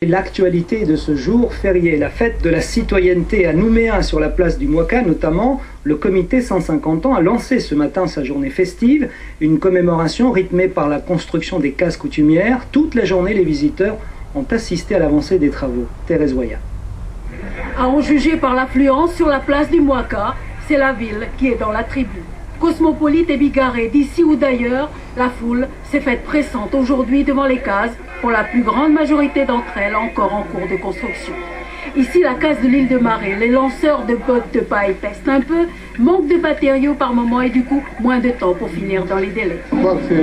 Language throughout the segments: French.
L'actualité de ce jour férié, la fête de la citoyenneté à Nouméa sur la place du Mwaka notamment, le comité 150 ans a lancé ce matin sa journée festive, une commémoration rythmée par la construction des cases coutumières. Toute la journée, les visiteurs ont assisté à l'avancée des travaux. Thérèse Voya. À en juger par l'affluence sur la place du Mwaka, c'est la ville qui est dans la tribu. Cosmopolite et bigarrée d'ici ou d'ailleurs, la foule s'est faite pressante aujourd'hui devant les cases, pour la plus grande majorité d'entre elles encore en cours de construction. Ici, la case de l'île de Maré, les lanceurs de bottes de paille pestent un peu, manque de matériaux par moment et du coup, moins de temps pour finir dans les délais. Je crois que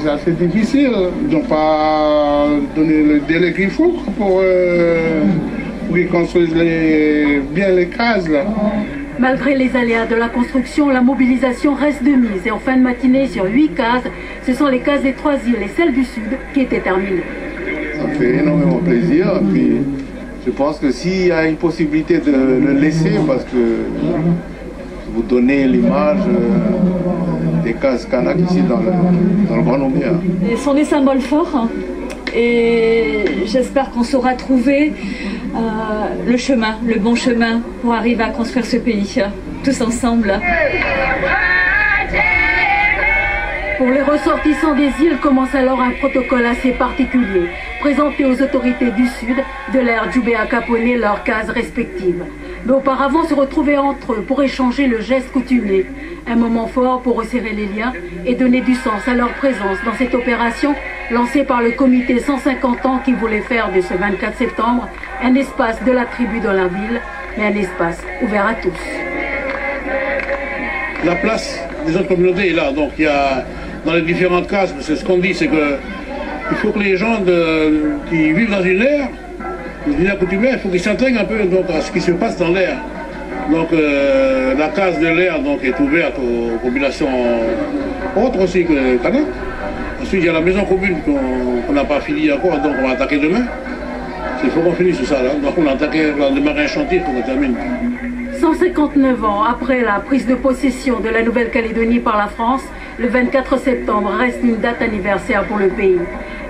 c'est assez difficile, ils n'ont pas donné le délai qu'il faut pour qu'ils construisent bien les cases là. Malgré les aléas de la construction, la mobilisation reste de mise et en fin de matinée, sur 8 cases, ce sont les cases des 3 îles et celles du Sud qui étaient terminées. Ça fait énormément plaisir. Et puis, je pense que s'il y a une possibilité de le laisser, parce que vous donnez l'image des cases Kanak ici dans le Grand Nouméa. Ce sont des symboles forts et j'espère qu'on saura trouver le chemin, le bon chemin pour arriver à construire ce pays, tous ensemble. Pour les ressortissants des îles commence alors un protocole assez particulier, présenté aux autorités du Sud de l'ère Djoubéa Kaponé leurs cases respectives. Mais auparavant se retrouver entre eux pour échanger le geste coutumier. Un moment fort pour resserrer les liens et donner du sens à leur présence dans cette opération lancée par le comité 150 ans qui voulait faire de ce 24 septembre un espace de la tribu dans la ville, mais un espace ouvert à tous. La place des autres communautés est là, donc il y a dans les différentes cases, c'est ce qu'on dit, c'est que il faut que les gens qui vivent dans une ère coutumière, il faut qu'ils s'intègrent un peu donc, à ce qui se passe dans l'air. Donc la case de l'air donc, est ouverte aux populations autres aussi que Kanak. Ensuite il y a la maison commune qu'on n'a pas fini encore, donc on va attaquer demain. Il faut qu'on finisse ça là, donc on a démarré un chantier pour qu'on termine. 159 ans après la prise de possession de la Nouvelle-Calédonie par la France, le 24 septembre reste une date anniversaire pour le pays.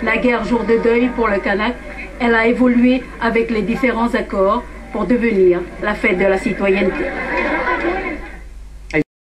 La guerre jour de deuil pour le Kanak, elle a évolué avec les différents accords pour devenir la fête de la citoyenneté.